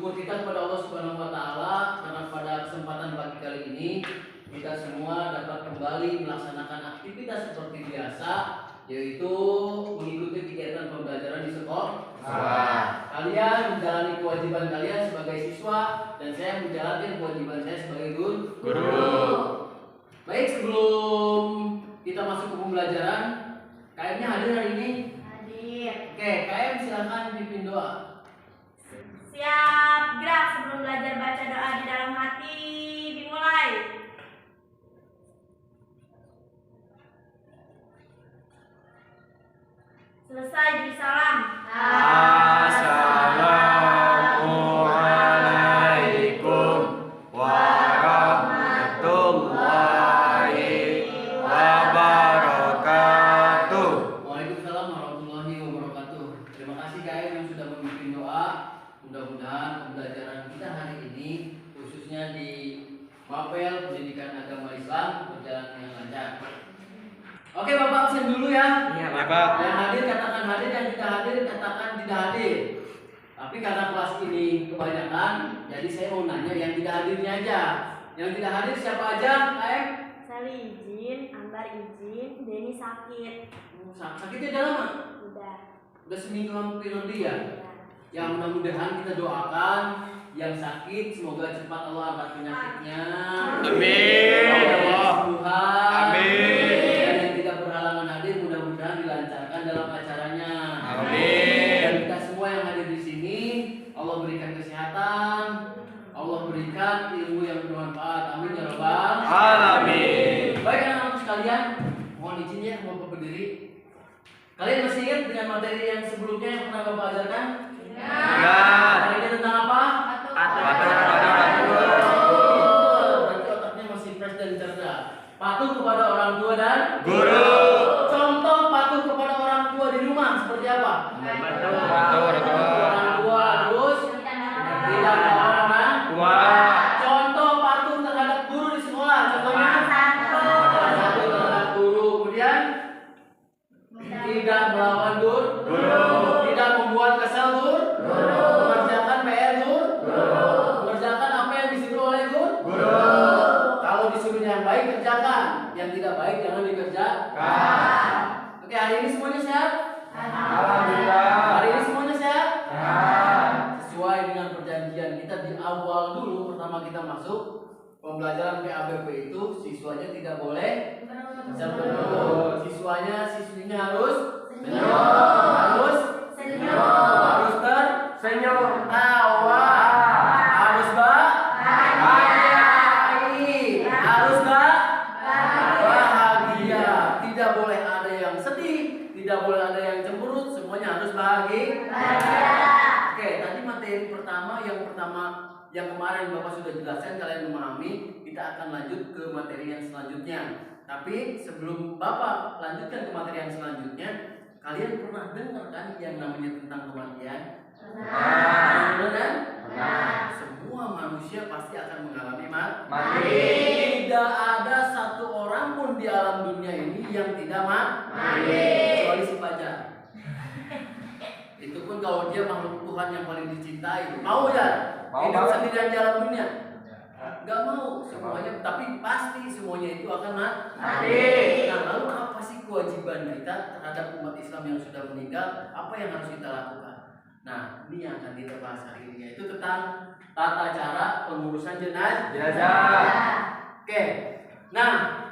Syukur kita kepada Allah Subhanahu wa taala karena pada kesempatan pagi kali ini kita semua dapat kembali melaksanakan aktivitas seperti biasa, yaitu mengikuti kegiatan pembelajaran di sekolah. Kalian menjalani kewajiban kalian sebagai siswa dan saya menjalankan kewajiban saya sebagai guru. Baik, sebelum kita masuk ke pembelajaran, KM-nya hadir hari ini? Hadir. Oke, KM silakan pimpin doa. Siap, gerak sebelum belajar baca doa di dalam hati. Dimulai. Selesai beri salam. Assalamualaikum warahmatullahi wabarakatuh. Waalaikumsalam warahmatullahi wabarakatuh. Terima kasih KM yang sudah memimpin doa. Mudah-mudahan pembelajaran kita hari ini khususnya di Mapel Pendidikan Agama Islam berjalan dengan lancar. Oke Bapak absen dulu ya. Iya Bapak. Yang hadir katakan hadir, yang tidak hadir katakan tidak hadir. Tapi karena kelas ini kebanyakan, jadi saya mau nanya yang tidak hadirnya aja. Yang tidak hadir siapa aja, KM? Sally izin, Ambar izin, Denny sakit. Sakitnya udah lama? Udah seminggu hampir lebih ya? Yang mudah-mudahan kita doakan yang sakit semoga cepat Allah angkat penyakitnya. Amin. Amin. Dan yang tidak berhalangan hadir mudah-mudahan dilancarkan dalam acaranya. Amin. Dan kita semua yang hadir di sini Allah berikan kesehatan, Allah berikan ilmu yang bermanfaat. Amin ya rabbal Alamin. Baik anak-anak sekalian, mohon izin ya mau berdiri. Kalian masih ingat dengan materi yang sebelumnya yang pernah Bapak ajarkan? Hari ini tentang apa? Berarti otaknya masih fresh dan cerdas. Patuh kepada orang tua dan Guru. Contoh patuh kepada orang tua di rumah seperti apa? Orang tua harus tidak melawan orang tua. Contoh patuh terhadap guru di sekolah. Contohnya patuh terhadap guru. Kemudian tidak melawan guru. Tidak membuat kesal guru. Mengerjakan PR guru. Mengerjakan apa yang disuruh oleh guru. Kalau disuruhnya yang baik kerjakan, yang tidak baik jangan dikerjakan. Oke, hari ini semuanya sehat? Alhamdulillah. Hari ini semuanya sehat? Sesuai dengan perjanjian kita di awal dulu pertama kita masuk pembelajaran PABP itu siswanya tidak boleh senyum. Siswinya harus harus tersenyum, tawa, harus bahagia, harus bahagia. Tidak boleh ada yang sedih, tidak boleh ada yang cemberut, semuanya harus bahagia. Oke, tadi materi pertama yang kemarin Bapak sudah jelaskan, kalian memahami, kita akan lanjut ke materi yang selanjutnya. Tapi sebelum Bapak lanjutkan ke materi yang selanjutnya, kalian pernah dengar kan yang namanya tentang kematian? Benar kan? Semua manusia pasti akan mengalami mati. Tidak ada satu orang pun di alam dunia ini yang tidak mati, kecuali si pacar. Itu pun kalau dia makhluk Tuhan yang paling dicintai. Mau ya? Hidup sendirian di alam dunia? Gak mau semuanya, tapi pasti semuanya itu akan mati. Nah, lalu apa sih kewajiban kita terhadap umat Islam yang sudah meninggal? Apa yang harus kita lakukan? Nah, ini yang akan kita bahas hari ini, yaitu tentang tata cara pengurusan jenazah. Oke. Nah,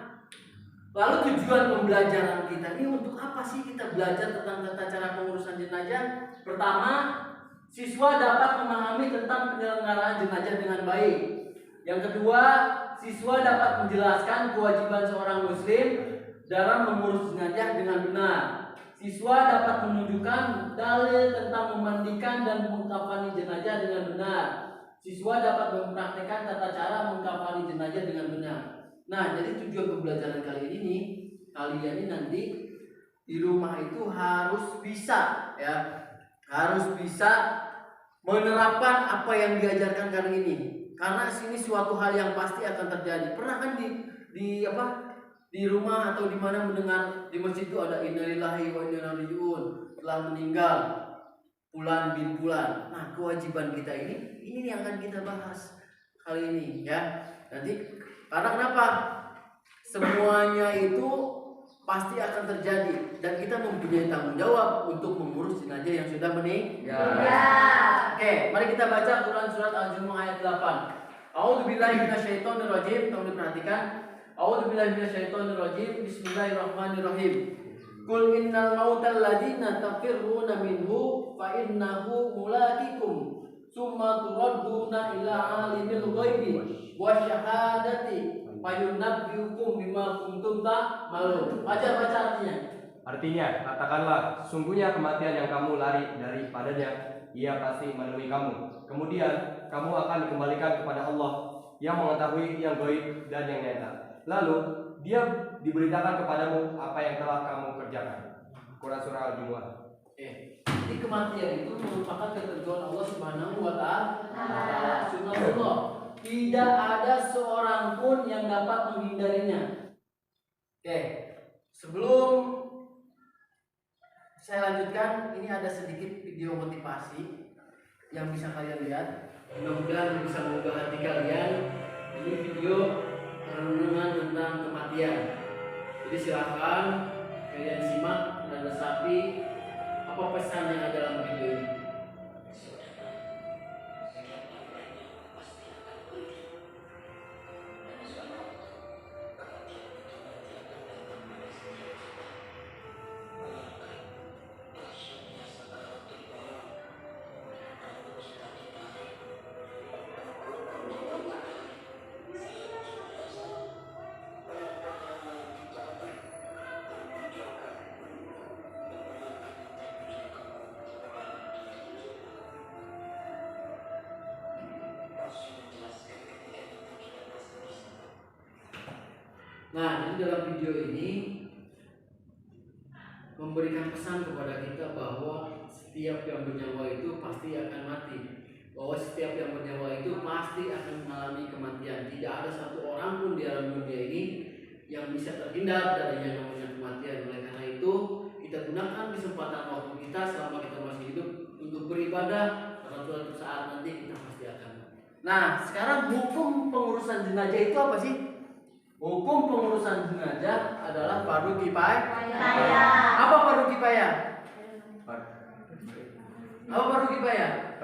lalu tujuan pembelajaran kita ini untuk apa sih kita belajar tentang tata cara pengurusan jenazah? Pertama, siswa dapat memahami tentang penyelenggaraan jenazah dengan baik. Yang kedua, siswa dapat menjelaskan kewajiban seorang muslim dalam mengurus jenazah dengan benar. Siswa dapat menunjukkan dalil tentang memandikan dan mengkafani jenazah dengan benar. Siswa dapat mempraktikkan tata cara mengkafani jenazah dengan benar. Nah, jadi tujuan pembelajaran kali ini, kalian ini nanti di rumah itu harus bisa menerapkan apa yang diajarkan kali ini. Karena sini suatu hal yang pasti akan terjadi. Pernah kan di rumah atau di mana mendengar di masjid itu ada innalillahi wa inna ilaihi raji'un, telah meninggal. Fulan bin Fulan. Nah, kewajiban kita ini yang akan kita bahas kali ini ya. Nanti karena kenapa? Semuanya itu pasti akan terjadi dan kita mempunyai tanggung jawab untuk mengurus jenazah yang sudah meninggal. Oke, mari kita baca Quran surat Al-Jumu'ah ayat 8. A'udzubillahi minasyaitonirrajim. Tolong diperhatikan. A'udzubillahi minasyaitonirrajim. Bismillahirrahmanirrahim. Qul innal mautal ladzina tafirruna minhu fa innahu mulaqikum summa turadduna ila alimil ghaibi wasyahadati fayunabbiukum bima kuntum ta'malun. Baca artinya. Artinya, katakanlah, sungguhnya kematian yang kamu lari daripadanya, ia pasti menemui kamu. Kemudian, kamu akan dikembalikan kepada Allah yang mengetahui yang gaib dan yang nyata. Lalu, Dia diberitakan kepadamu apa yang telah kamu kerjakan. Quran surah Al-Jumu'ah. Jadi kematian itu merupakan ketentuan Allah Subhanahu wa Ta'ala. Subhanallah. Tidak ada seorang pun yang dapat menghindarinya. Oke, sebelum saya lanjutkan, ini ada sedikit video motivasi yang bisa kalian lihat. Mudah-mudahan bisa mengubah hati kalian. Ini video renungan tentang kematian. Jadi silakan kalian simak dan resapi apa pesan yang ada dalam video ini. Nah, jadi dalam video ini memberikan pesan kepada kita bahwa setiap yang bernyawa itu pasti akan mati. Bahwa setiap yang bernyawa itu pasti akan mengalami kematian. Tidak ada satu orang pun di alam dunia ini yang bisa terhindar dari yang namanya kematian. Oleh karena itu, kita gunakan kesempatan waktu kita selama kita masih hidup untuk beribadah, karena suatu saat nanti kita pasti akan. Nah, sekarang hukum pengurusan jenazah itu apa sih? Hukum pengurusan jenazah adalah fardu kifayah. Apa fardu kifayah? Apa fardu kifayah?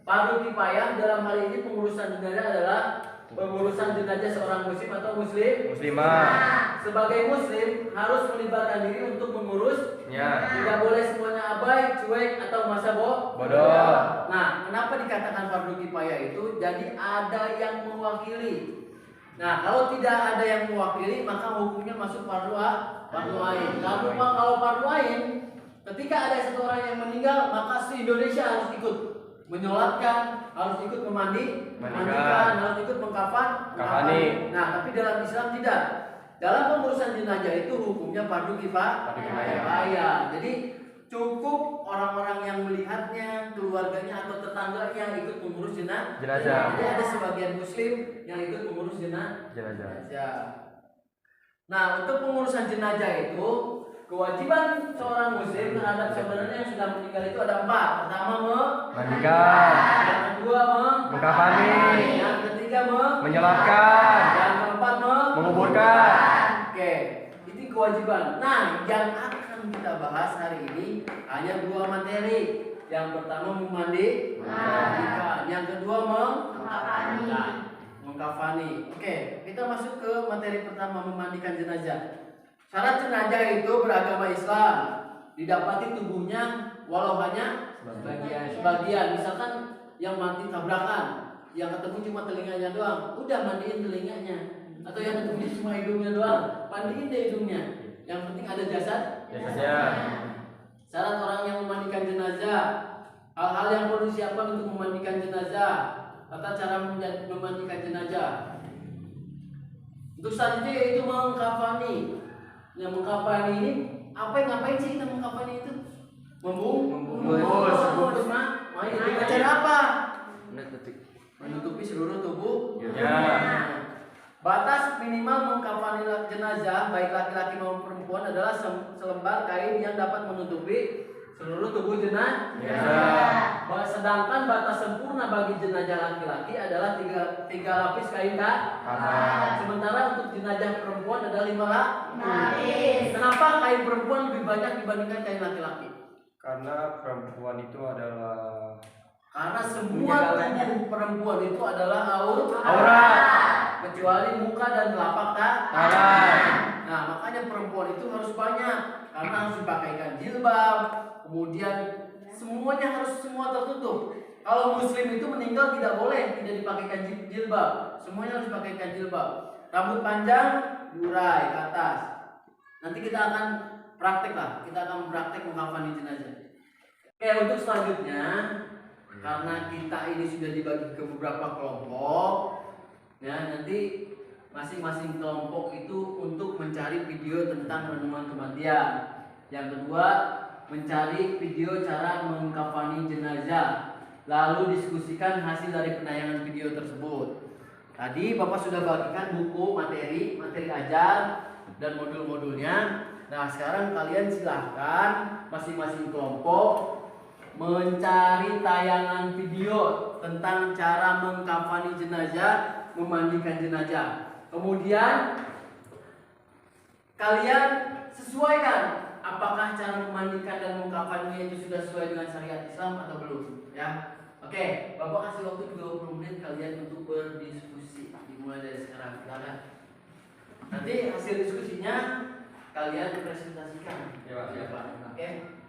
Fardu kifayah dalam hal ini pengurusan jenazah adalah pengurusan jenazah seorang muslim atau muslimah. Sebagai muslim harus melibatkan diri untuk mengurusnya. Tidak boleh semuanya abai, cuek atau masa bodoh. Nah, kenapa dikatakan fardu kifayah itu? Jadi ada yang mewakili. Nah, kalau tidak ada yang mewakili, maka hukumnya masuk fardu ain. Kalau fardu ain, ketika ada satu orang yang meninggal, maka se-Indonesia harus ikut menyolatkan, harus ikut memandikan, harus ikut mengkafani. Nah, tapi dalam Islam tidak. Dalam pengurusan jenazah itu hukumnya fardu kifayah. Jadi cukup orang-orang yang melihatnya, keluarganya atau tetangganya ikut mengurus jenazah. Jadi ada sebagian muslim yang ikut mengurus jenazah. Nah, untuk pengurusan jenazah itu kewajiban seorang muslim terhadap saudaranya yang sudah meninggal itu ada 4. Pertama, memandikan. Yang kedua, mengkafani. Yang ketiga, menyolatkan. Yang keempat, menguburkan. Oke, ini kewajiban. Nah, yang akan kita bahas hari ini hanya 2 materi. Yang pertama memandikan. Yang kedua mengkafani. Oke, kita masuk ke materi pertama, memandikan jenazah. Syarat jenazah itu beragama Islam, didapati tubuhnya walau hanya sebagian. Misalkan yang mati tabrakan, yang ketemu cuma telinganya doang, udah mandiin telinganya. Atau yang ketemu cuma hidungnya doang, mandiin deh hidungnya. Yang penting ada jasadnya. Syarat orang yang memandikan jenazah, hal-hal yang perlu disiapkan untuk memandikan jenazah, tata cara memandikan jenazah. Untuk selanjutnya yaitu mengkafani. Yang mengkafani ini ngapain sih kita mengkafani itu? Membungkus mayat dengan cara apa? Menutupi seluruh tubuh. Batas minimal mengkafani jenazah baik laki-laki maupun perempuan adalah selembar kain yang dapat menutupi seluruh tubuh jenazah. Sedangkan batas sempurna bagi jenazah laki-laki adalah tiga lapis kain kafan. Sementara untuk jenazah perempuan adalah 5 lapis. Kenapa kain perempuan lebih banyak dibandingkan kain laki-laki? Karena perempuan itu adalah Karena semua tubuh perempuan itu adalah aurat. Kecuali muka dan telapak Tangan. Nah, makanya perempuan itu harus banyak karena harus dipakaikan jilbab, kemudian semuanya harus semua tertutup. Kalau muslim itu meninggal tidak boleh tidak dipakaikan jilbab, semuanya harus dipakaikan jilbab. Rambut panjang diurai ke atas. Nanti kita akan praktek lah, kita akan praktek mengkafani jenazah. Oke, untuk selanjutnya karena kita ini sudah dibagi ke beberapa kelompok. Ya, nanti masing-masing kelompok itu untuk mencari video tentang renungan kematian. Yang kedua, mencari video cara mengkafani jenazah. Lalu diskusikan hasil dari penayangan video tersebut. Tadi Bapak sudah bagikan buku materi ajar dan modul-modulnya. Nah, sekarang kalian silahkan masing-masing kelompok mencari tayangan video tentang cara mengkafani jenazah, memandikan jenazah. Kemudian kalian sesuaikan apakah cara memandikan dan mengkafaninya itu sudah sesuai dengan syariat Islam atau belum, ya. Oke, Bapak kasih waktu 20 menit kalian untuk berdiskusi. Dimulai dari sekarang, silakan. Nanti hasil diskusinya kalian presentasikan. Ya, Pak. Oke.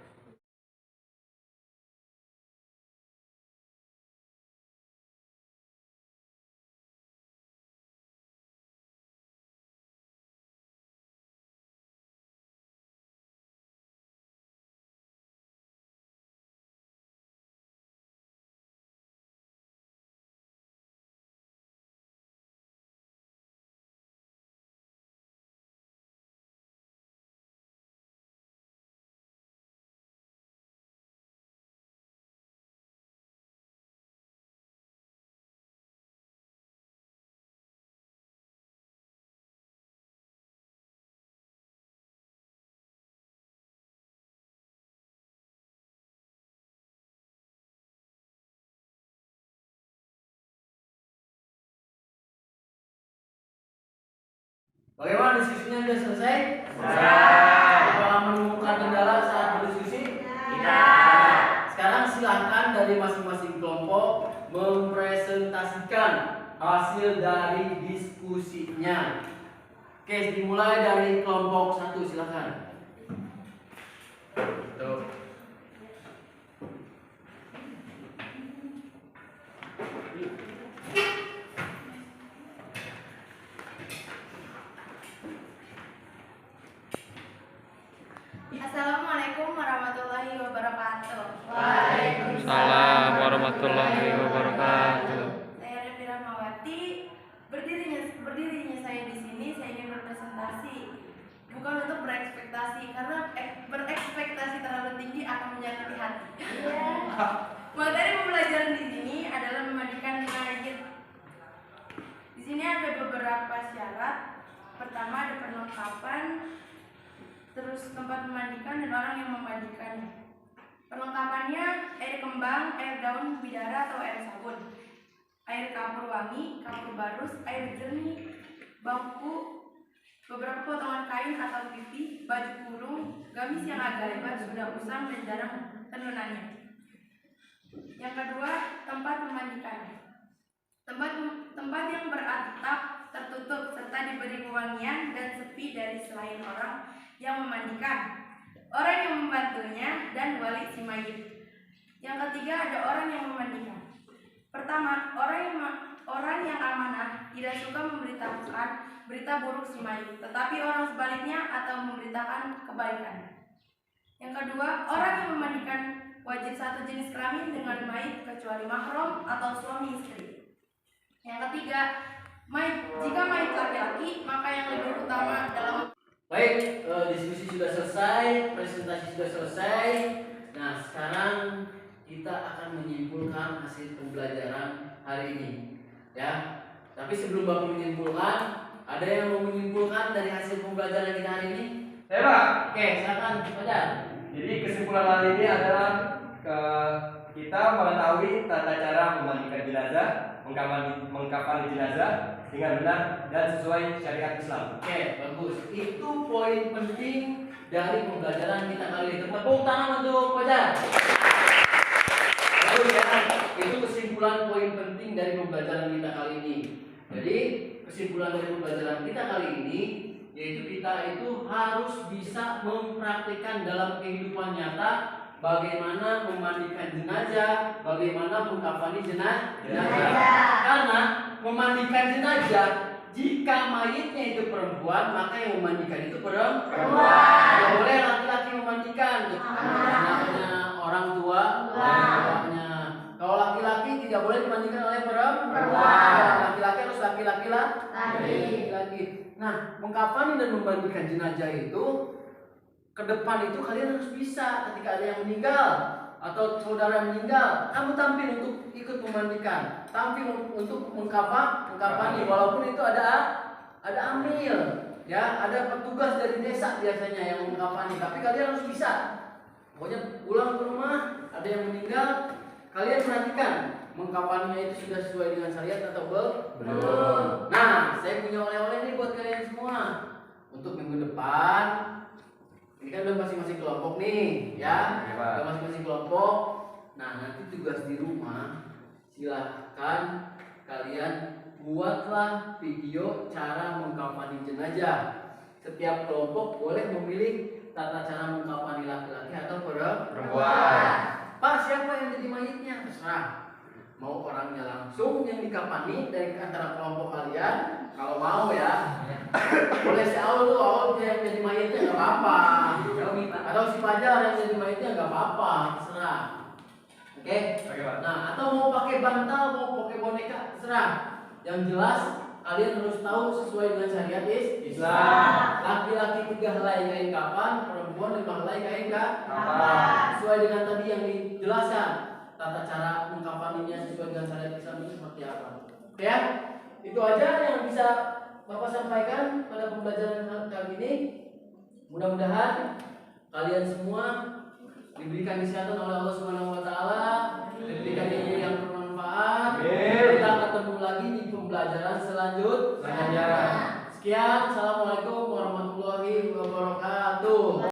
Bagaimana diskusinya sudah selesai? Apakah menemukan kendala saat berdiskusi? Tidak. Sekarang silahkan dari masing-masing kelompok mempresentasikan hasil dari diskusinya. Oke, dimulai dari kelompok 1, silahkan. Tuh. Assalamualaikum warahmatullahi wabarakatuh. Waalaikumsalam warahmatullahi wabarakatuh. Saya Revi Rahmawati. Berdirinya saya di sini, saya ingin berpresentasi. Bukan untuk berekspektasi, karena berekspektasi terlalu tinggi akan menyakiti hati. Materi pembelajaran di sini adalah memandikan mayit. Di sini ada beberapa syarat. Pertama ada perlengkapan, terus tempat memandikan dan orang yang memandikannya. Perlengkapannya air kembang, air daun bidara atau air sabun, air kapur wangi, kapur barus, air jernih, bangku, beberapa potongan kain atau pipi, baju kurung, gamis yang agak lebar sudah usang dan jarang tenunannya. Yang kedua, tempat memandikan. Tempat yang beratap tertutup serta diberi pewangian dan sepi dari selain orang yang memandikan, orang yang membantunya, dan wali si mayit. Yang ketiga ada orang yang memandikan. Pertama, orang yang amanah tidak suka memberitahukan berita buruk si mayit, tetapi orang sebaliknya atau memberitakan kebaikan. Yang kedua, orang yang memandikan wajib satu jenis kelamin dengan mayit kecuali mahram atau suami istri. Yang ketiga, jika mayit laki-laki, maka yang lebih utama dalam. Baik, diskusi sudah selesai, presentasi sudah selesai. Nah, sekarang kita akan menyimpulkan hasil pembelajaran hari ini. Ya, Tapi sebelum Bapak menyimpulkan, ada yang mau menyimpulkan dari hasil pembelajaran kita hari ini? Saya Pak. Oke, silakan Fajar. Jadi kesimpulan hari ini adalah kita mengetahui tata cara memandikan jenazah, mengkafani jenazah dengan benar dan sesuai syariat Islam. Oke, bagus. Itu poin penting dari pembelajaran kita kali ini. Tepuk tangan untuk Fajar. Bagus ya. Itu kesimpulan poin penting dari pembelajaran kita kali ini. Jadi kesimpulan dari pembelajaran kita kali ini yaitu kita itu harus bisa mempraktikkan dalam kehidupan nyata bagaimana memandikan jenazah, bagaimana mengkafani jenazah. Karena memandikan jenazah, jika mayitnya itu perempuan, maka yang memandikan itu perempuan. Tidak boleh laki-laki memandikan, anaknya orang tua, bapaknya. Kalau laki-laki tidak boleh dimandikan oleh perempuan. Laki-laki harus laki-laki. Nah, mengkafani dan memandikan jenazah itu ke depan itu kalian harus bisa ketika ada yang meninggal atau saudara meninggal, kamu tampil untuk ikut memandikan, tampil untuk mengkafani walaupun itu ada amil, ya, ada petugas dari desa biasanya yang mengkafani, tapi kalian harus bisa. Pokoknya pulang ke rumah ada yang meninggal, kalian perhatikan mengkafaninya itu sudah sesuai dengan syariat atau belum. Nah, saya punya oleh-oleh nih buat kalian semua untuk minggu depan. Ini kan udah masing-masing kelompok nih, ya. Udah masing-masing kelompok. Nah, nanti tugas di rumah, silahkan kalian buatlah video cara mengkafani jenazah. Setiap kelompok boleh memilih tata cara mengkafani laki-laki atau perempuan. Pak, siapa yang jadi mayitnya? Terserah. Mau orangnya langsung yang dikafani dari antara kelompok kalian, kalau mau ya. Boleh si Aul yang jadi mayitnya nggak apa-apa. Atau si Fajar yang jadi mayitnya nggak apa-apa, terserah. Oke? Nah, atau mau pakai bantal, mau pakai boneka, terserah. Yang jelas kalian harus tahu sesuai dengan syariat Islam. Laki-laki 3 helai kain kafan, perempuan 5 helai kain kafan. Sesuai dengan tadi yang dijelaskan. Tata cara mengkafaninya sesuai dengan syariat Islam itu seperti apa? Oke ya? Itu aja yang bisa Bapak sampaikan pada pembelajaran kali ini. Mudah-mudahan kalian semua diberikan kesehatan oleh Allah Subhanahu wa taala, diberikan ilmu yang bermanfaat. Kita ketemu lagi di pembelajaran selanjutnya. Sekian, assalamualaikum warahmatullahi wabarakatuh.